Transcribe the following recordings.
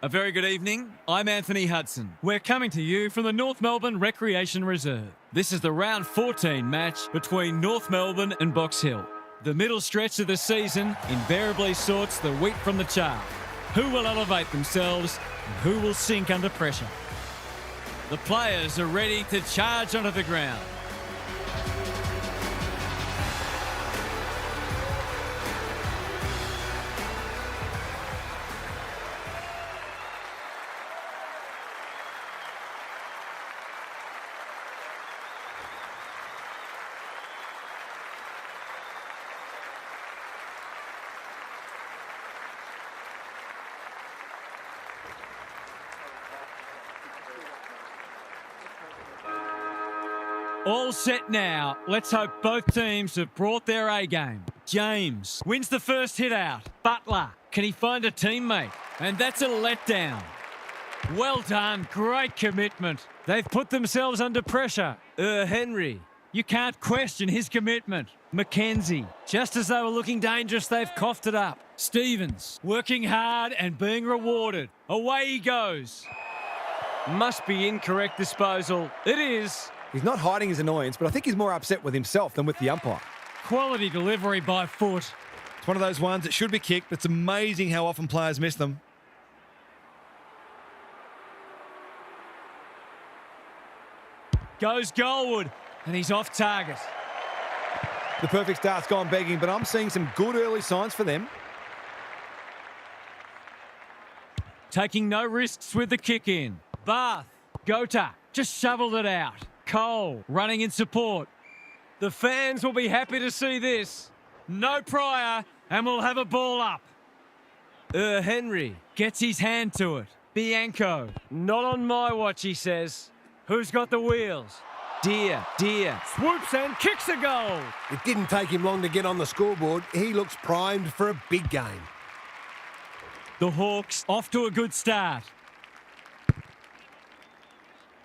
A very good evening. I'm Anthony Hudson. We're coming to you from the North Melbourne Recreation Reserve. This is the round 14 match between North Melbourne and Box Hill. The middle stretch of the season invariably sorts the wheat from the chaff. Who will elevate themselves and who will sink under pressure? The players are ready to charge onto the ground. All set now. Let's hope both teams have brought their A-game. James wins the first hit out. Butler, can he find a teammate? And that's a letdown. Well done. Great commitment. They've put themselves under pressure. Henry, you can't question his commitment. Mackenzie, just as they were looking dangerous, they've coughed it up. Stevens, working hard and being rewarded. Away he goes. Must be incorrect disposal. It is. He's not hiding his annoyance, but I think he's more upset with himself than with the umpire. Quality delivery by foot. It's one of those ones that should be kicked, but it's amazing how often players miss them. Goes goalward, and he's off target. The perfect start's gone begging, but I'm seeing some good early signs for them. Taking no risks with the kick in. Bath, Gota, just shoveled it out. Cole running in support. The fans will be happy to see this. No prior, and we'll have a ball up. Henry gets his hand to it. Bianco, not on my watch, he says. Who's got the wheels? Deer swoops and kicks a goal. It didn't take him long to get on the scoreboard. He looks primed for a big game. The Hawks off to a good start.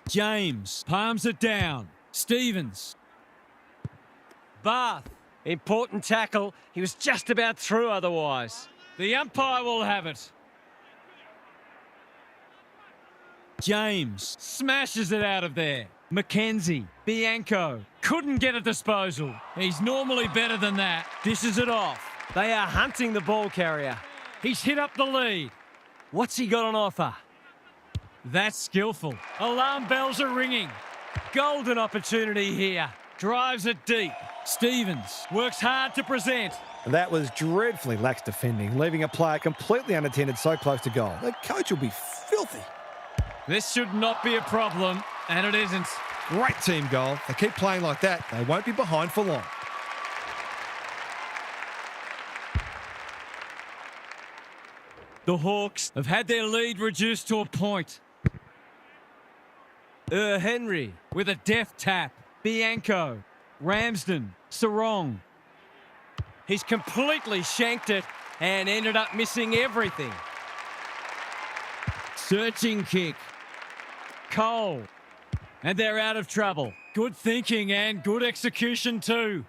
James palms it down. Stevens. Bath. Important tackle. He was just about through otherwise. The umpire will have it. James smashes it out of there. Mackenzie. Bianco. Couldn't get a disposal. He's normally better than that. Dishes it off. They are hunting the ball carrier. He's hit up the lead. What's he got on offer? That's skillful. Alarm bells are ringing. Golden opportunity here. Drives it deep. Stevens works hard to present. That was dreadfully lax defending, leaving a player completely unattended so close to goal. The coach will be filthy. This should not be a problem, and it isn't. Great team goal. They keep playing like that, they won't be behind for long. The Hawks have had their lead reduced to a point. Henry with a deft tap. Bianco. Ramsden. Sarong. He's completely shanked it and ended up missing everything. Searching kick. Cole. And they're out of trouble. Good thinking and good execution too.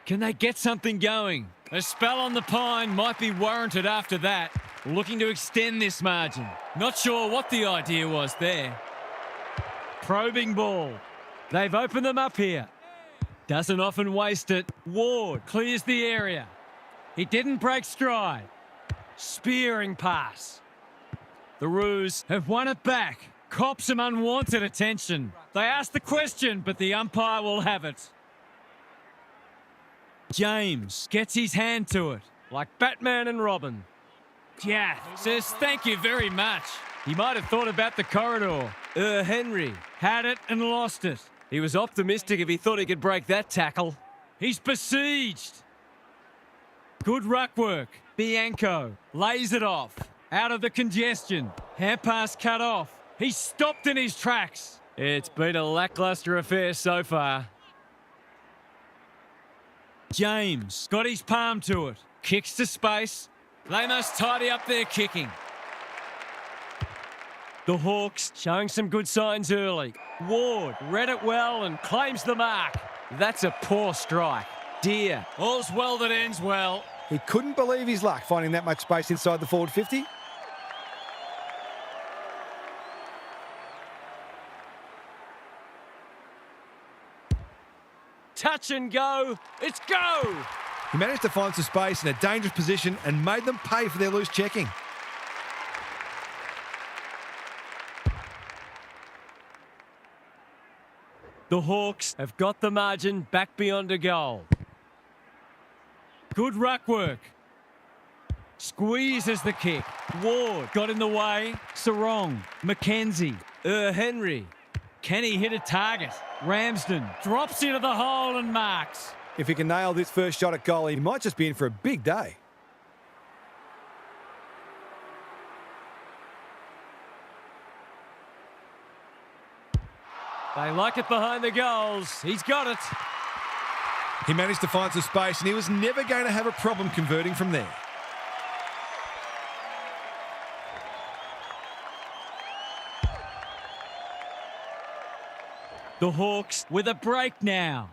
Can they get something going? A spell on the pine might be warranted after that. Looking to extend this margin. Not sure what the idea was there. Probing ball. They've opened them up here. Doesn't often waste it. Ward clears the area. He didn't break stride. Spearing pass. The Roos have won it back. Cop some unwanted attention. They asked the question, but the umpire will have it. James gets his hand to it, like Batman and Robin. Jath says thank you very much. He might have thought about the corridor. Henry had it and lost it. He was optimistic if he thought he could break that tackle. He's besieged. Good ruck work. Bianco lays it off. Out of the congestion. Hand pass cut off. He's stopped in his tracks. It's been a lacklustre affair so far. James got his palm to it. Kicks to space. They must tidy up their kicking. The Hawks showing some good signs early. Ward read it well and claims the mark. That's a poor strike. Deer. All's well that ends well. He couldn't believe his luck finding that much space inside the forward 50. Touch and go. It's go. He managed to find some space in a dangerous position and made them pay for their loose checking. The Hawks have got the margin back beyond a goal. Good ruck work. Squeezes the kick. Ward got in the way. Sarong. McKenzie. Henry. Can he hit a target? Ramsden drops into the hole and marks. If he can nail this first shot at goal, he might just be in for a big day. They like it behind the goals. He's got it. He managed to find some space and he was never going to have a problem converting from there. The Hawks with a break now.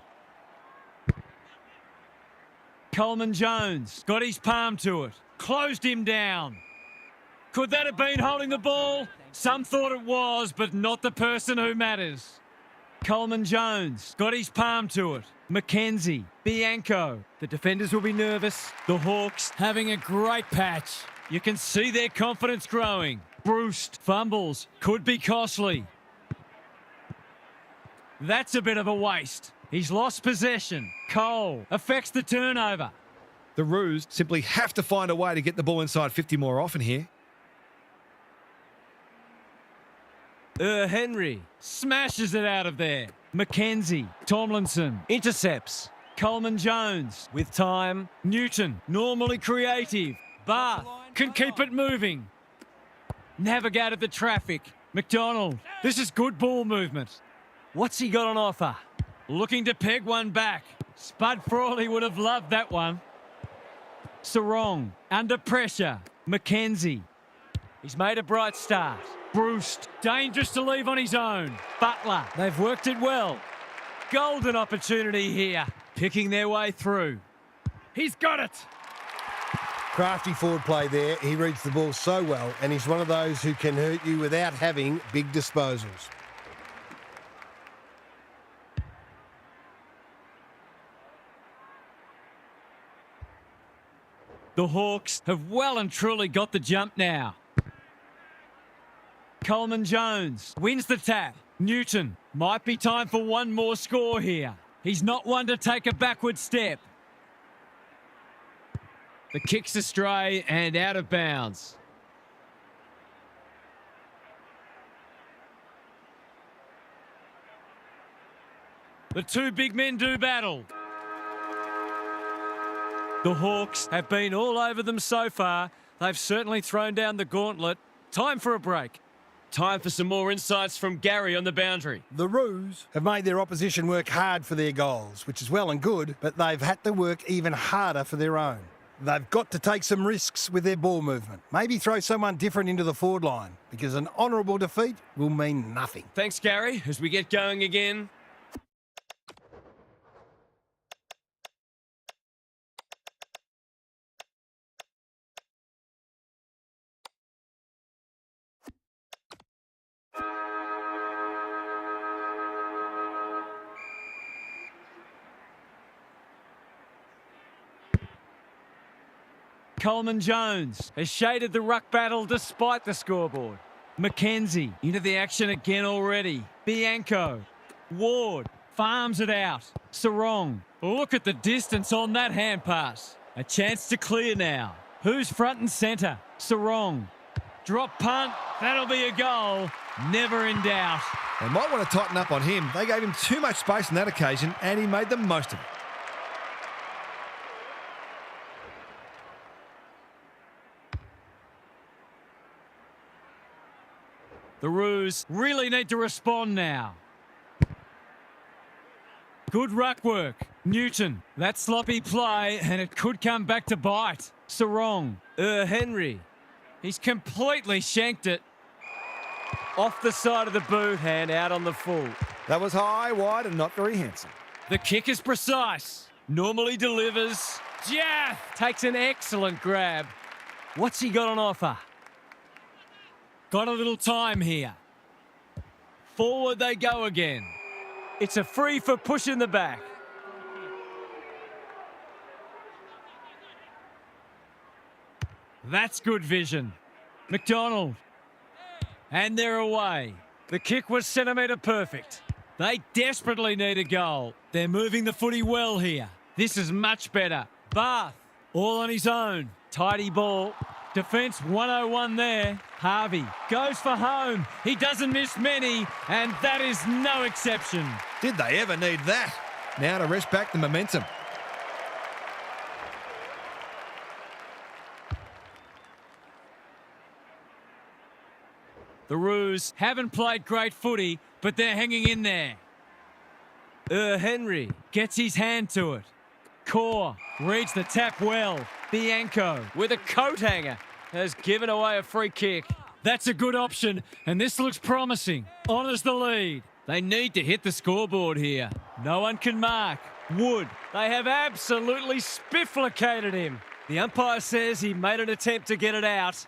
Coleman Jones got his palm to it. Closed him down. Could that have been holding the ball? Some thought it was, but not the person who matters. Coleman Jones got his palm to it. McKenzie, Bianco. The defenders will be nervous. The Hawks having a great patch. You can see their confidence growing. Bruce fumbles. Could be costly. That's a bit of a waste. He's lost possession. Cole affects the turnover. The Roos simply have to find a way to get the ball inside 50 more often here. Henry. Smashes it out of there. McKenzie. Tomlinson. Intercepts. Coleman Jones. With time. Newton. Normally creative. Barth. Can keep it moving. Navigated the traffic. McDonald. This is good ball movement. What's he got on offer? Looking to peg one back. Spud Frawley would have loved that one. Sarong. Under pressure. McKenzie. He's made a bright start. Bruce, dangerous to leave on his own. Butler, they've worked it well. Golden opportunity here. Picking their way through. He's got it. Crafty forward play there. He reads the ball so well, and he's one of those who can hurt you without having big disposals. The Hawks have well and truly got the jump now. Coleman Jones wins the tap. Newton, might be time for one more score here. He's not one to take a backward step. The kick's astray and out of bounds. The two big men do battle. The Hawks have been all over them so far. They've certainly thrown down the gauntlet. Time for a break. Time for some more insights from Gary on the boundary. The Roos have made their opposition work hard for their goals, which is well and good, but they've had to work even harder for their own. They've got to take some risks with their ball movement. Maybe throw someone different into the forward line, because an honourable defeat will mean nothing. Thanks, Gary. As we get going again. Coleman Jones has shaded the ruck battle despite the scoreboard. McKenzie into the action again already. Bianco. Ward farms it out. Sarong. Look at the distance on that hand pass. A chance to clear now. Who's front and centre? Sarong. Drop punt. That'll be a goal. Never in doubt. They might want to tighten up on him. They gave him too much space on that occasion and he made the most of it. The Roos really need to respond now. Good ruck work. Newton. That sloppy play, and it could come back to bite. Sarong. Henry. He's completely shanked it. Off the side of the boot and out on the full. That was high, wide, and not very handsome. The kick is precise. Normally delivers. Jath takes an excellent grab. What's he got on offer? Got a little time here. Forward they go again. It's a free for push in the back. That's good vision. McDonald. And they're away. The kick was centimetre perfect. They desperately need a goal. They're moving the footy well here. This is much better. Bath, all on his own. Tidy ball. Defence 101 there. Harvey goes for home. He doesn't miss many, and that is no exception. Did they ever need that? Now to rest back the momentum. The Roos haven't played great footy, but they're hanging in there. Henry Gets his hand to it. Core reads the tap well. Bianco. with a coat hanger has given away a free kick. That's a good option, and this looks promising. Honours the lead. They need to hit the scoreboard here. No one can mark. Wood. They have absolutely spifflicated him. The umpire says he made an attempt to get it out.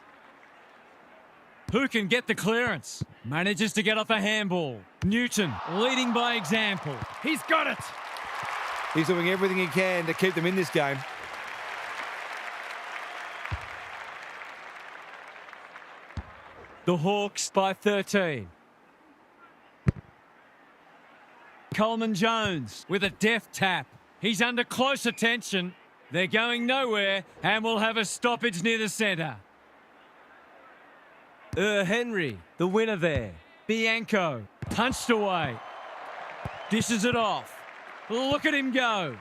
Who can get the clearance? Manages to get off a handball. Newton leading by example. He's got it. He's doing everything he can to keep them in this game. The Hawks by 13. Coleman Jones with a deft tap. He's under close attention. They're going nowhere and will have a stoppage near the centre. Henry, the winner there. Bianco punched away. Dishes it off. Look at him go.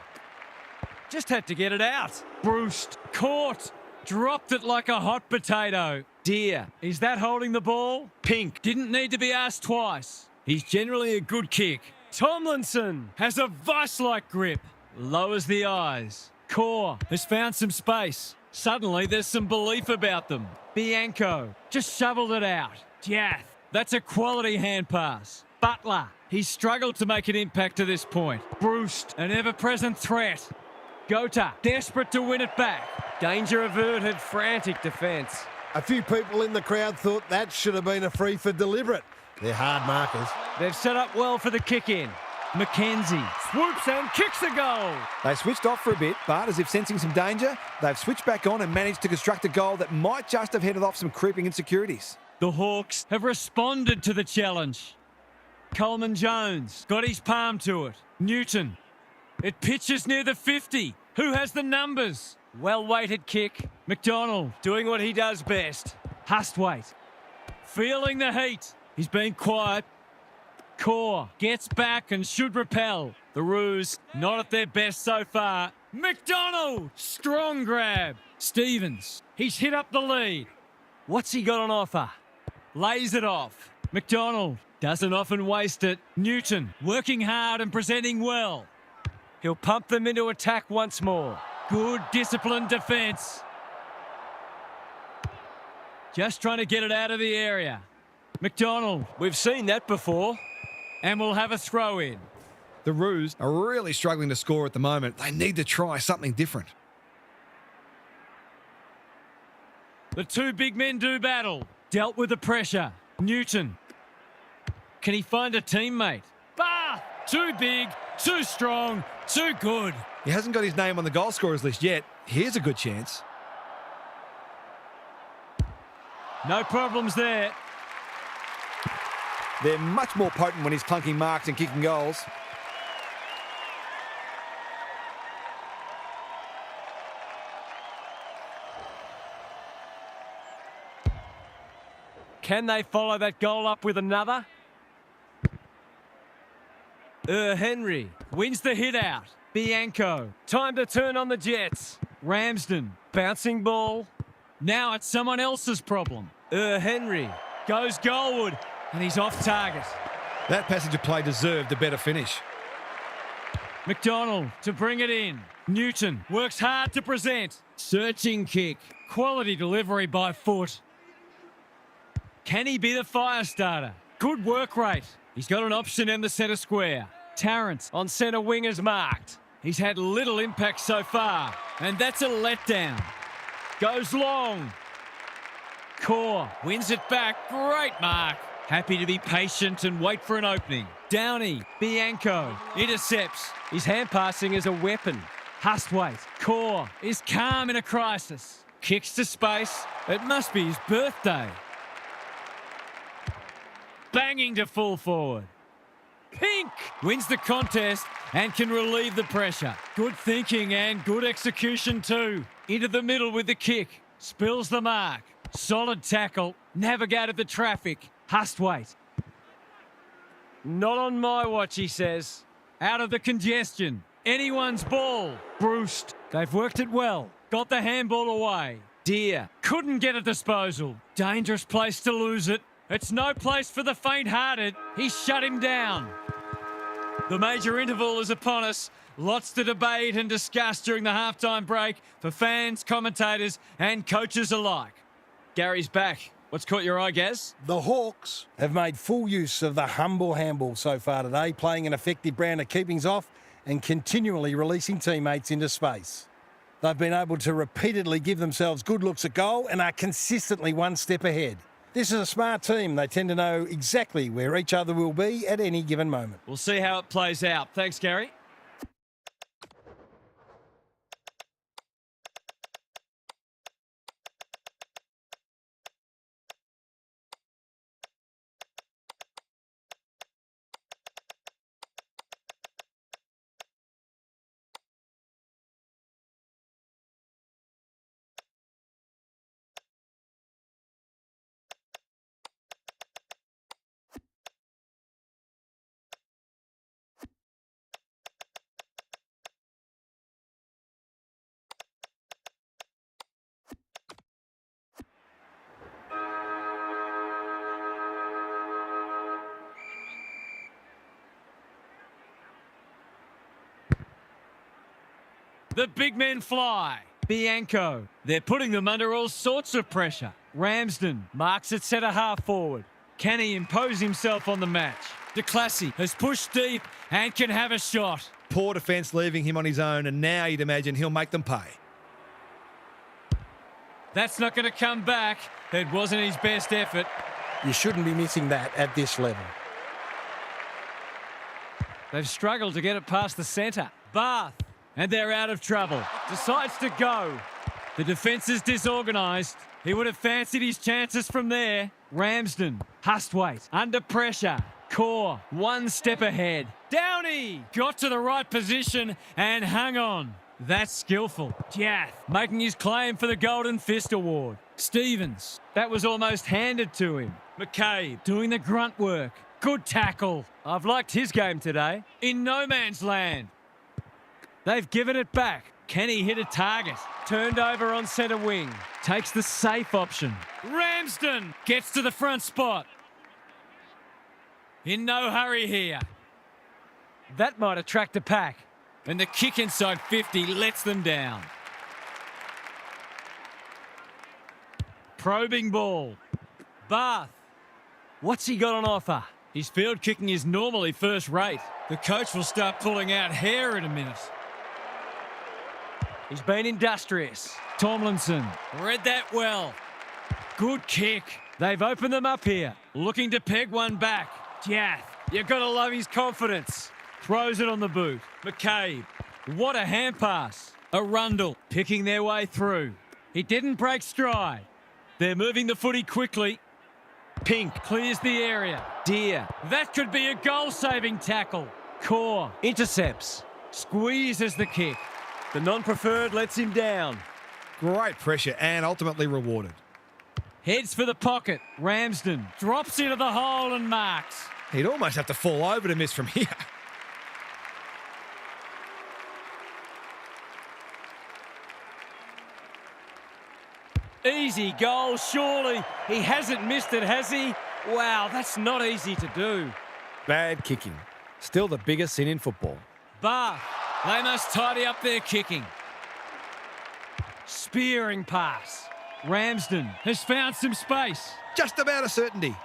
Just had to get it out. Bruced. Caught. Dropped it like a hot potato. Dear. Is that holding the ball? Pink. Didn't need to be asked twice. He's generally a good kick. Tomlinson Has a vice-like grip. Lowers the eyes. Core has found some space. Suddenly there's some belief about them. Bianco just shoveled it out. Jath. That's a quality hand pass. Butler. He's struggled to make an impact to this point. Bruced. An ever-present threat. Gota. Desperate to win it back. Danger averted, frantic defence. A few people in the crowd thought that should have been a free for deliberate. They're hard markers. They've set up well for the kick in. Mackenzie swoops and kicks a goal. They switched off for a bit, but as if sensing some danger, they've switched back on and managed to construct a goal that might just have headed off some creeping insecurities. The Hawks have responded to the challenge. Coleman Jones got his palm to it. Newton. It pitches near the 50. Who has the numbers? Well-weighted kick. McDonald. Doing what he does best. Hustwaite. Feeling the heat. He's been quiet. Core gets back and should repel. The Roos not at their best so far. McDonald. Strong grab. Stevens. He's hit up the lead. What's he got on offer? Lays it off. McDonald doesn't often waste it. Newton working hard and presenting well. He'll pump them into attack once more. Good disciplined defence. Just trying to get it out of the area. McDonald. We've seen that before. And we'll have a throw in. The Roos are really struggling to score at the moment. They need to try something different. The two big men do battle. Dealt with the pressure. Newton. Can he find a teammate? Bath! Too big, too strong, too good. He hasn't got his name on the goal scorers list yet. Here's a good chance. No problems there. They're much more potent when he's clunking marks and kicking goals. Can they follow that goal up with another? Henry Wins the hit out. Bianco. time to turn on the Jets. Ramsden. Bouncing ball. Now it's someone else's problem. Henry Goes goalward. And he's off target. That passage of play deserved a better finish. McDonald to bring it in. Newton works hard to present. Searching kick. Quality delivery by foot. Can he be the fire starter? Good work rate. He's got an option in the centre square. Tarrant on centre wing is marked. He's had little impact so far, and that's a letdown. Goes long. Core wins it back. Great mark. Happy to be patient and wait for an opening. Downey, Bianco, intercepts. His hand passing is a weapon. Hustwaite, Core is calm in a crisis. Kicks to space. It must be his birthday. Banging to full forward. Pink wins the contest and can relieve the pressure. Good thinking and good execution too. Into the middle with the kick. Spills the mark. Solid tackle. Navigated the traffic. Hustwaite. Not on my watch, he says. Out of the congestion. Anyone's ball. Bruced. They've worked it well. Got the handball away. Deer couldn't get a disposal. Dangerous place to lose it. It's no place for the faint-hearted. He shut him down. The major interval is upon us. Lots to debate and discuss during the halftime break for fans, commentators and coaches alike. Gary's back. What's caught your eye, Gaz? The Hawks have made full use of the humble handball so far today, playing an effective brand of keepings off and continually releasing teammates into space. They've been able to repeatedly give themselves good looks at goal and are consistently one step ahead. This is a smart team. They tend to know exactly where each other will be at any given moment. We'll see how it plays out. Thanks, Gary. The big men fly. Bianco. They're putting them under all sorts of pressure. Ramsden marks it centre half forward. Can he impose himself on the match? De Classy has pushed deep and can have a shot. Poor defence leaving him on his own, and now you'd imagine he'll make them pay. That's not going to come back. It wasn't his best effort. You shouldn't be missing that at this level. They've struggled to get it past the centre. Bath. And they're out of trouble. Decides to go. The defence is disorganised. He would have fancied his chances from there. Ramsden. Hustwaite. Under pressure. Core. One step ahead. Downey. Got to the right position and hung on. That's skillful. Jath. Making his claim for the Golden Fist Award. Stevens. That was almost handed to him. McCabe. Doing the grunt work. Good tackle. I've liked his game today. In no man's land. They've given it back. Can he hit a target? Turned over on centre wing. Takes the safe option. Ramsden gets to the front spot. In no hurry here. That might attract a pack. And the kick inside 50 lets them down. Probing ball. Bath. What's he got on offer? His field kicking is normally first rate. The coach will start pulling out hair in a minute. He's been industrious. Tomlinson read that well. Good kick. They've opened them up here. Looking to peg one back. Jath, you've got to love his confidence. Throws it on the boot. McCabe. What a hand pass. Arundel picking their way through. He didn't break stride. They're moving the footy quickly. Pink clears the area. Deer. That could be a goal-saving tackle. Core intercepts. Squeezes the kick. The non-preferred lets him down. Great pressure and ultimately rewarded. Heads for the pocket. Ramsden drops into the hole and marks. He'd almost have to fall over to miss from here. Easy goal, surely. He hasn't missed it, has he? Wow, that's not easy to do. Bad kicking. Still the biggest sin in football. Bath. They must tidy up their kicking. Spearing pass. Ramsden has found some space. Just about a certainty.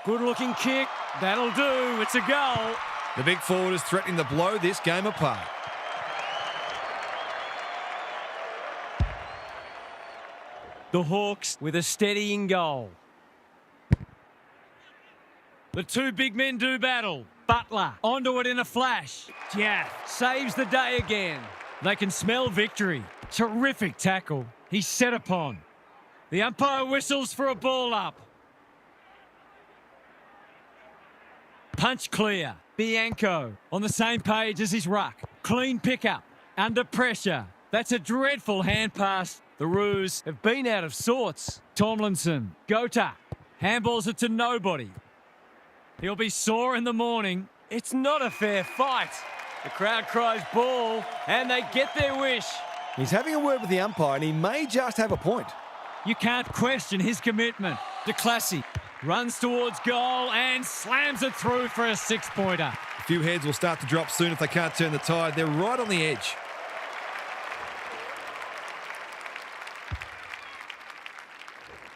Good-looking kick. That'll do. It's a goal. The big forward is threatening to blow this game apart. The Hawks with a steadying goal. The two big men do battle. Butler onto it in a flash. Jaff saves the day again. They can smell victory. Terrific tackle. He's set upon. The umpire whistles for a ball up. Punch clear. Bianco on the same page as his ruck. Clean pickup. Under pressure. That's a dreadful hand pass. The Roos have been out of sorts. Tomlinson. Gota. Handballs it to nobody. He'll be sore in the morning. It's not a fair fight. The crowd cries ball, and they get their wish. He's having a word with the umpire, and he may just have a point. You can't question his commitment. De Classy runs towards goal and slams it through for a six-pointer. A few heads will start to drop soon if they can't turn the tide. They're right on the edge.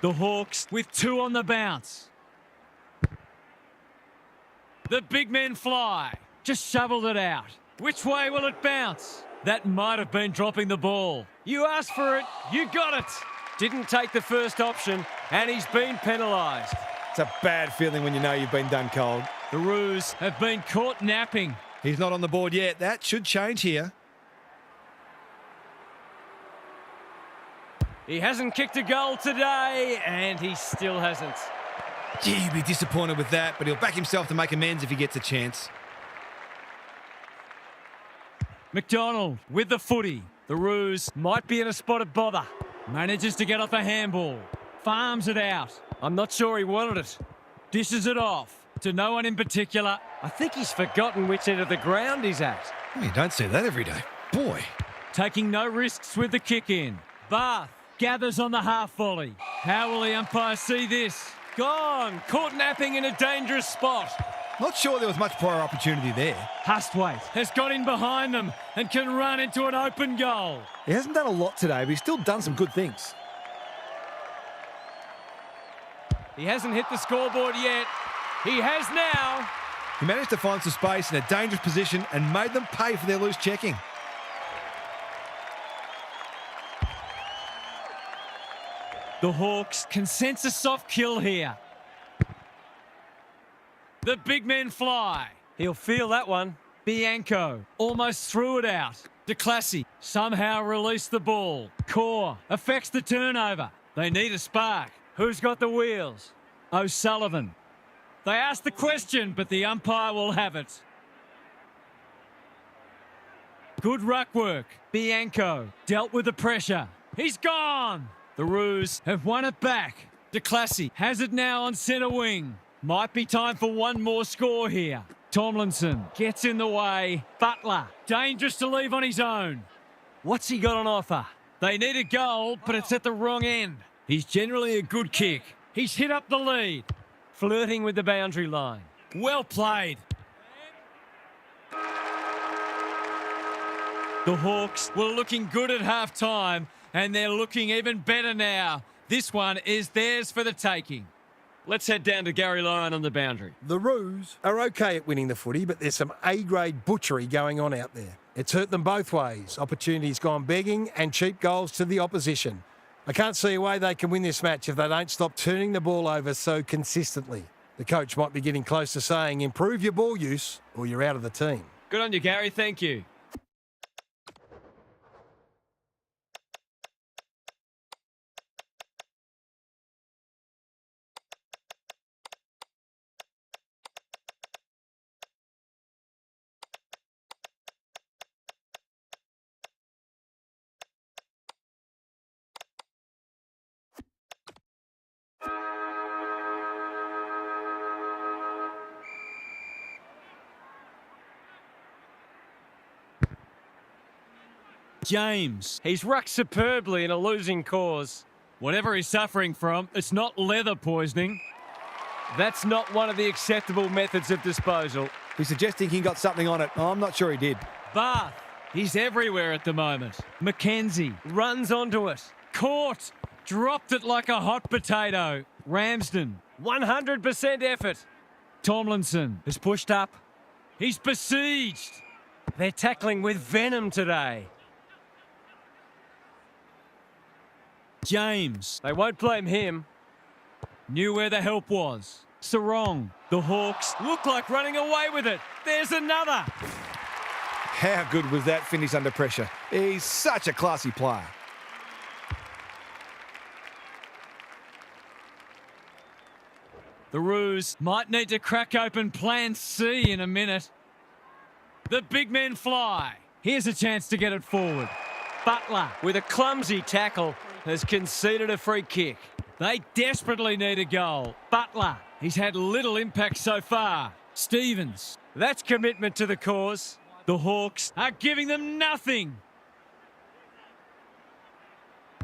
The Hawks with two on the bounce. The big men fly. Just shoveled it out. Which way will it bounce? That might have been dropping the ball. You asked for it, you got it. Didn't take the first option, and he's been penalised. It's a bad feeling when you know you've been done cold. The Roos have been caught napping. He's not on the board yet. That should change here. He hasn't kicked a goal today, and he still hasn't. Gee, he'd be disappointed with that, but he'll back himself to make amends if he gets a chance. McDonald with the footy. The Roos might be in a spot of bother. Manages to get off a handball. Farms it out. I'm not sure he wanted it. Dishes it off to no one in particular. I think he's forgotten which end of the ground he's at. Well, you don't see that every day. Boy. Taking no risks with the kick in. Bath gathers on the half volley. How will the umpire see this? Gone. Caught napping in a dangerous spot. Not sure there was much prior opportunity there. Hustwaite has got in behind them and can run into an open goal. He hasn't done a lot today, but he's still done some good things. He hasn't hit the scoreboard yet. He has now. He managed to find some space in a dangerous position and made them pay for their loose checking. The Hawks can sense a soft kill here. The big men fly. He'll feel that one. Bianco almost threw it out. De Classy somehow released the ball. Core affects the turnover. They need a spark. Who's got the wheels? O'Sullivan. They asked the question, but the umpire will have it. Good ruck work. Bianco dealt with the pressure. He's gone. The Roos have won it back. De Classy has it now on centre wing. Might be time for one more score here. Tomlinson gets in the way. Butler, dangerous to leave on his own. What's he got on offer? They need a goal, but it's at the wrong end. He's generally a good kick. He's hit up the lead. Flirting with the boundary line. Well played. The Hawks were looking good at half-time, and they're looking even better now. This one is theirs for the taking. Let's head down to Gary Lyon on the boundary. The Roos are okay at winning the footy, but there's some A-grade butchery going on out there. It's hurt them both ways. Opportunities gone begging and cheap goals to the opposition. I can't see a way they can win this match if they don't stop turning the ball over so consistently. The coach might be getting close to saying, improve your ball use or you're out of the team. Good on you, Gary. Thank you. James. He's rucked superbly in a losing cause. Whatever he's suffering from, it's not leather poisoning. That's not one of the acceptable methods of disposal. He's suggesting he got something on it. I'm not sure he did. Bath. He's everywhere at the moment. Mackenzie runs onto it. Caught. Dropped it like a hot potato. Ramsden 100% effort. Tomlinson is pushed up. He's besieged. They're tackling with venom today. James. They won't blame him. Knew where the help was. Sarong. The Hawks look like running away with it. There's another. How good was that finish under pressure? He's such a classy player. The Roos might need to crack open plan C in a minute. The big men fly. Here's a chance to get it forward. Butler, With a clumsy tackle, has conceded a free kick. they desperately need a goal. Butler, he's had little impact so far. Stevens, That's commitment to the cause. the Hawks are giving them nothing.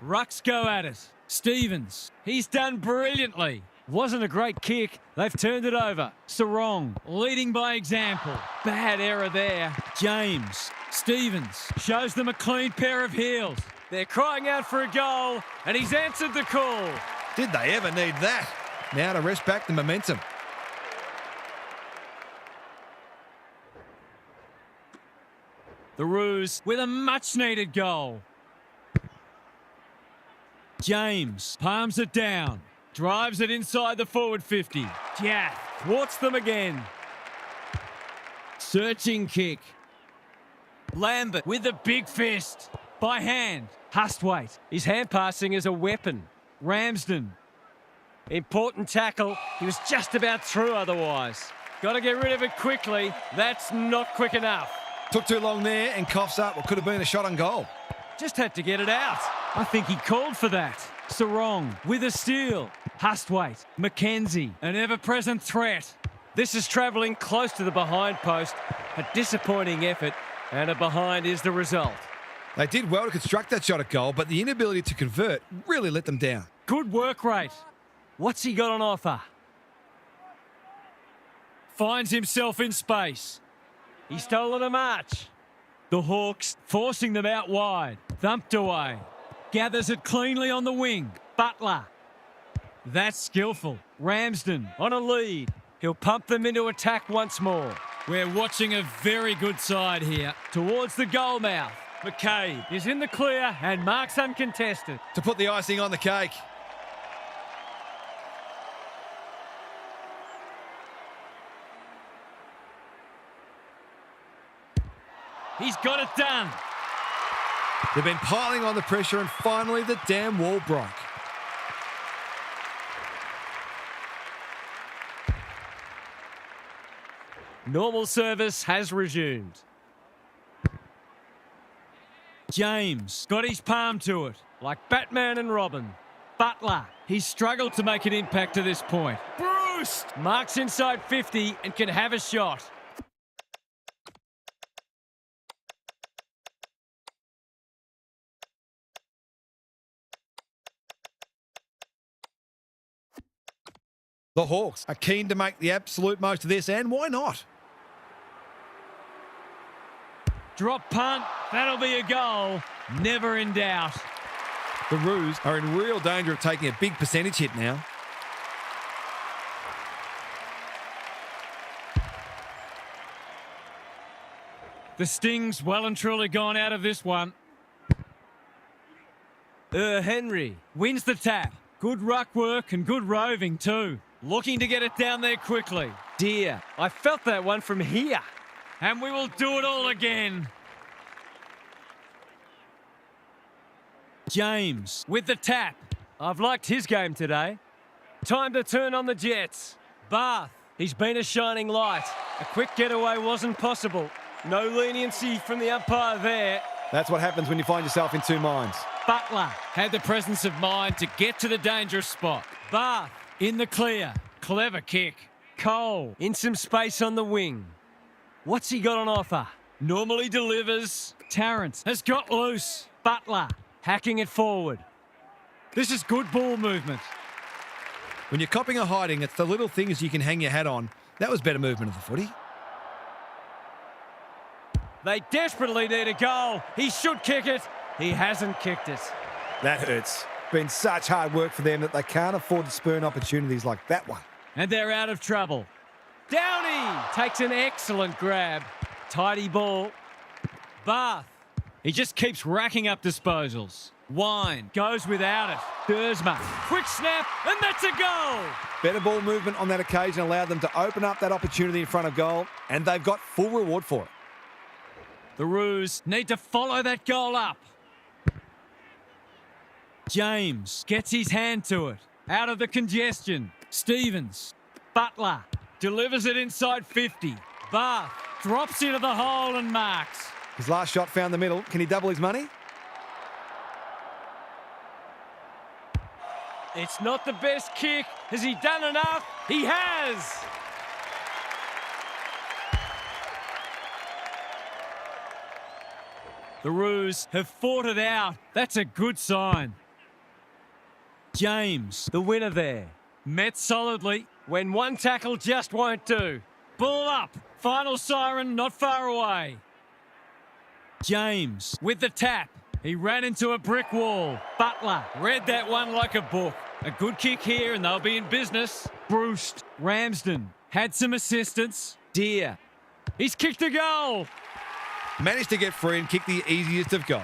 Rucks go at it. Stevens, he's done brilliantly. Wasn't a great kick. They've turned it over. Sarong, leading by example. Bad error there. James, Stevens, shows them a clean pair of heels. They're crying out for a goal, and he's answered the call. Did they ever need that? Now to rest back the momentum. The Roos with a much-needed goal. James palms it down. Drives it inside the forward 50. Jath thwarts them again. Searching kick. Lambert with the big fist. By hand. Hustwaite. His hand passing is a weapon. Ramsden. Important tackle. He was just about through otherwise. Got to get rid of it quickly. That's not quick enough. Took too long there and coughs up what could have been a shot on goal. Just had to get it out. I think he called for that. Sarong with a steal. Hustwaite. Mackenzie. An ever-present threat. This is travelling close to the behind post. A disappointing effort, and a behind is the result. They did well to construct that shot at goal, but the inability to convert really let them down. Good work rate. What's he got on offer? Finds himself in space. He's stolen a march. The Hawks forcing them out wide. Thumped away. Gathers it cleanly on the wing. Butler. That's skillful. Ramsden On a lead. He'll pump them into attack once more. We're watching a very good side here. Towards the goal mouth. McCabe is in the clear and marks uncontested. To put the icing on the cake. He's got it done. They've been piling on the pressure and finally the damn wall broke. Normal service has resumed. James got his palm to it. Like Batman and Robin. Butler, he's struggled to make an impact to this point. Bruce marks inside 50 and can have a shot. The Hawks are keen to make the absolute most of this, and why not? Drop punt. That'll be a goal. Never in doubt. The Roos are in real danger of taking a big percentage hit now. The Sting's well and truly gone out of this one. Henry. Wins the tap. Good ruck work and good roving too. Looking to get it down there quickly. Dear, I felt that one from here. And we will do it all again. James with the tap. I've liked his game today. Time to turn on the Jets. Bath, he's been a shining light. A quick getaway wasn't possible. No leniency from the umpire there. That's what happens when you find yourself in two minds. Butler had the presence of mind to get to the dangerous spot. Bath in the clear. Clever kick. Cole In some space on the wing. What's he got on offer? normally delivers. Tarrant has got loose. Butler Hacking it forward. This is good ball movement. When you're copping a hiding, it's the little things you can hang your hat on. That was better movement of the footy. They desperately need a goal. He should kick it. He hasn't kicked it. That hurts. Been such hard work for them that they can't afford to spurn opportunities like that one. And they're out of trouble. Downey takes an excellent grab. Tidy ball. Bath. He just keeps racking up disposals. Wine goes without it. Dersma. Quick snap, and that's a goal. Better ball movement on that occasion allowed them to open up that opportunity in front of goal, and they've got full reward for it. The Roos need to follow that goal up. James gets his hand to it. Out of the congestion. Stevens. Butler delivers it inside 50. Bath drops into the hole and marks. His last shot found the middle. Can he double his money? It's not the best kick. Has he done enough? He has! The Roos have fought it out. That's a good sign. James, the winner there. Met solidly when one tackle just won't do. Ball up. Final siren not far away. James with the tap. He ran into a brick wall. Butler read that one like a book. A good kick here and they'll be in business. Bruce Ramsden had some assistance. Deer. He's kicked a goal. Managed to get free and kick the easiest of goals.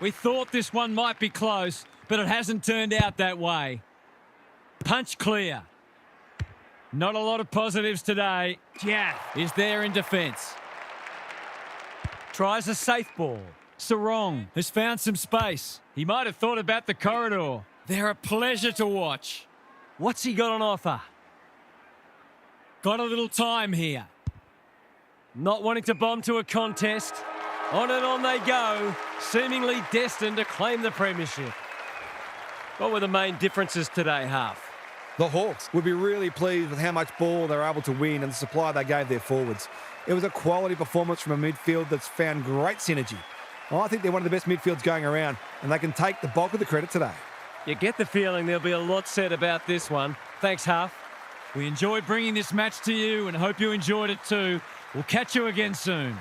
We thought this one might be close, but it hasn't turned out that way. Punch clear. Not a lot of positives today. Jack is there in defence. Tries a safe ball. Sarong has found some space. He might have thought about the corridor. They're a pleasure to watch. What's he got on offer? Got a little time here. Not wanting to bomb to a contest. On and on they go, seemingly destined to claim the premiership. What were the main differences today, Half? The Hawks would be really pleased with how much ball they were able to win and the supply they gave their forwards. It was a quality performance from a midfield that's found great synergy. I think they're one of the best midfields going around, and they can take the bulk of the credit today. You get the feeling there'll be a lot said about this one. Thanks, Half. We enjoyed bringing this match to you and hope you enjoyed it too. We'll catch you again soon.